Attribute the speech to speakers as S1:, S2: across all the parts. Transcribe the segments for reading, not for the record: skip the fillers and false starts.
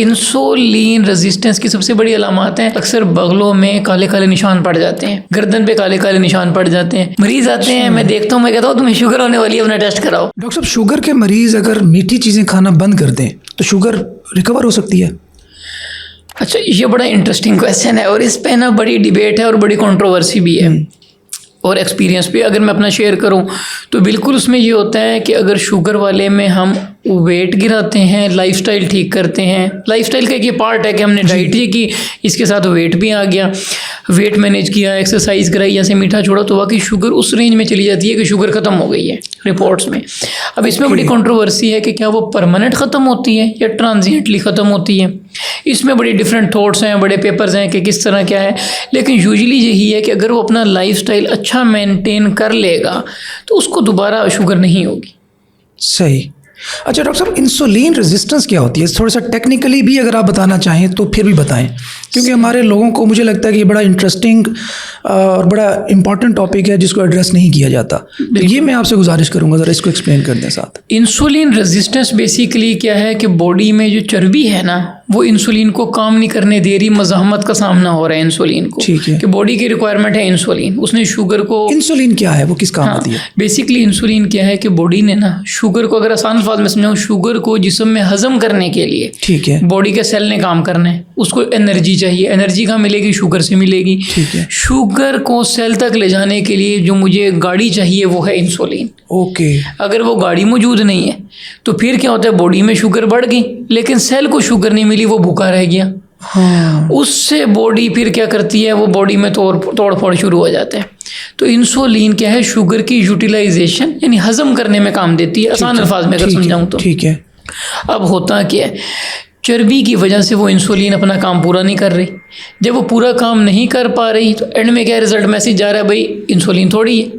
S1: Insulin resistance की सबसे बड़ी अलामत है, अक्सर बगलों में काले काले निशान पड़ जाते हैं, गर्दन पे काले काले निशान पड़ जाते हैं। मरीज आते हैं, मैं देखता हूँ, मैं कहता हूँ तुम्हें शुगर होने वाली है, अपना टेस्ट कराओ।
S2: डॉक्टर साहब, शुगर के मरीज़ अगर मीठी चीज़ें खाना बंद कर दें तो शुगर रिकवर हो सकती है?
S1: अच्छा, ये बड़ा इंटरेस्टिंग क्वेश्चन है और इस पे ना बड़ी डिबेट है और बड़ी कंट्रोवर्सी भी है। और एक्सपीरियंस पे अगर मैं अपना शेयर करूं तो बिल्कुल उसमें ये होता है कि अगर शुगर वाले में हम वेट गिराते हैं, लाइफस्टाइल ठीक करते हैं, लाइफस्टाइल का एक ये पार्ट है कि हमने डाइट ही की, इसके साथ वेट भी आ गया, वेट मैनेज किया, एक्सरसाइज कराई, या से मीठा छोड़ा, तो वाकई शुगर उस रेंज में चली जाती है कि शुगर ख़त्म हो गई है रिपोर्ट्स में। अब इसमें बड़ी कंट्रोवर्सी है कि क्या वो परमानेंट ख़त्म होती है या ट्रांजिएंटली ख़त्म होती है। इसमें बड़ी डिफरेंट थॉट्स हैं, बड़े पेपर्स हैं कि किस तरह क्या है, लेकिन यूजुअली यही है कि अगर वो अपना लाइफस्टाइल अच्छा मेंटेन कर लेगा तो उसको दोबारा शुगर नहीं होगी।
S2: सही। अच्छा डॉक्टर साहब, इंसुलिन रेजिस्टेंस क्या होती है? थोड़ा सा टेक्निकली भी अगर आप बताना चाहें तो फिर भी बताएं, क्योंकि हमारे लोगों को, मुझे लगता है कि ये बड़ा इंटरेस्टिंग और बड़ा इंपॉर्टेंट टॉपिक है जिसको एड्रेस नहीं किया जाता। तो ये मैं आपसे गुजारिश करूंगा, ज़रा इसको एक्सप्लेन कर दें साथ।
S1: इंसुलिन रेजिस्टेंस बेसिकली क्या है कि बॉडी में जो चर्बी है ना, वो इंसुलिन को काम नहीं करने दे रही, मज़ाहमत का सामना हो रहा है इंसुलिन को।
S2: ठीक है।
S1: कि बॉडी की रिक्वायरमेंट है इंसुलिन, उसने शुगर को।
S2: इंसुलिन क्या है, वो किस काम आती है?
S1: बेसिकली इंसुलिन क्या है कि बॉडी ने ना शुगर को, अगर आसान अल्फाज में समझाऊं, शुगर को जिस्म में हजम करने के लिए,
S2: ठीक है,
S1: बॉडी के सेल ने काम करना है, उसको एनर्जी चाहिए, एनर्जी कहाँ मिलेगी? शुगर से मिलेगी।
S2: ठीक है।
S1: शुगर को सेल तक ले जाने के लिए जो मुझे गाड़ी चाहिए वो है इंसुलिन।
S2: ओके।
S1: अगर वो गाड़ी मौजूद नहीं है तो फिर क्या होता है, बॉडी में शुगर बढ़ गई लेकिन सेल को शुगर नहीं मिली, वो भूखा रह गया।
S2: हाँ।
S1: उससे बॉडी फिर क्या करती है, वो बॉडी में तोड़ फोड़ शुरू हो जाते हैं। तो इंसुलिन क्या है, शुगर की यूटिलाइजेशन यानी हजम करने में काम देती है, आसान अल्फाज में अगर समझाऊं तो।
S2: ठीक है।
S1: अब होता क्या है, चर्बी की वजह से वो इंसुलिन अपना काम पूरा नहीं कर रही। जब वो पूरा काम नहीं कर पा रही तो एंड में क्या रिजल्ट मैसेज जा रहा है, भाई इंसुलिन थोड़ी है।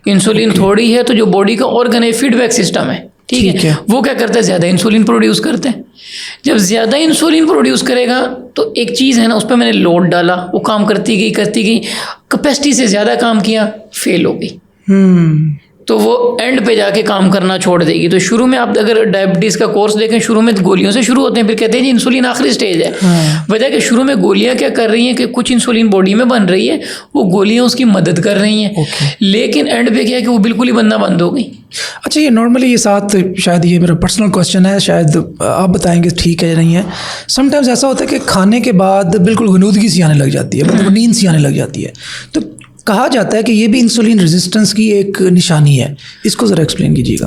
S1: इंसुलिन थोड़ी है तो जो बॉडी का ऑर्गन है, फीडबैक सिस्टम है, ठीक है, वो क्या करता है, ज़्यादा इंसुलिन प्रोड्यूस करते हैं। जब ज़्यादा इंसुलिन प्रोड्यूस करेगा तो एक चीज़ है ना, उस पर मैंने लोड डाला, वो काम करती गई, कैपेसिटी से ज़्यादा काम किया, फेल हो गई। तो वो एंड पे जाके काम करना छोड़ देगी। तो शुरू में आप अगर डायबिटीज़ का कोर्स देखें, शुरू में गोलियों से शुरू होते हैं, फिर कहते हैं जी इंसुलिन आखिरी स्टेज है। वजह कि शुरू में गोलियां क्या कर रही हैं कि कुछ इंसुलिन बॉडी में बन रही है, वो गोलियां उसकी मदद कर रही हैं। लेकिन एंड पे क्या है कि वो बिल्कुल ही बनना बंद हो गई।
S2: अच्छा, ये नॉर्मली ये साथ, शायद ये मेरा पर्सनल क्वेश्चन है, शायद आप बताएंगे ठीक है या नहीं है। समटाइम्स ऐसा होता है कि खाने के बाद बिल्कुल गनूदगी सी आने लग जाती है, मतलब नींद सी आने लग जाती है, तो कहा जाता है कि ये भी इंसुलिन रेजिस्टेंस की एक निशानी है। इसको ज़रा एक्सप्लेन कीजिएगा।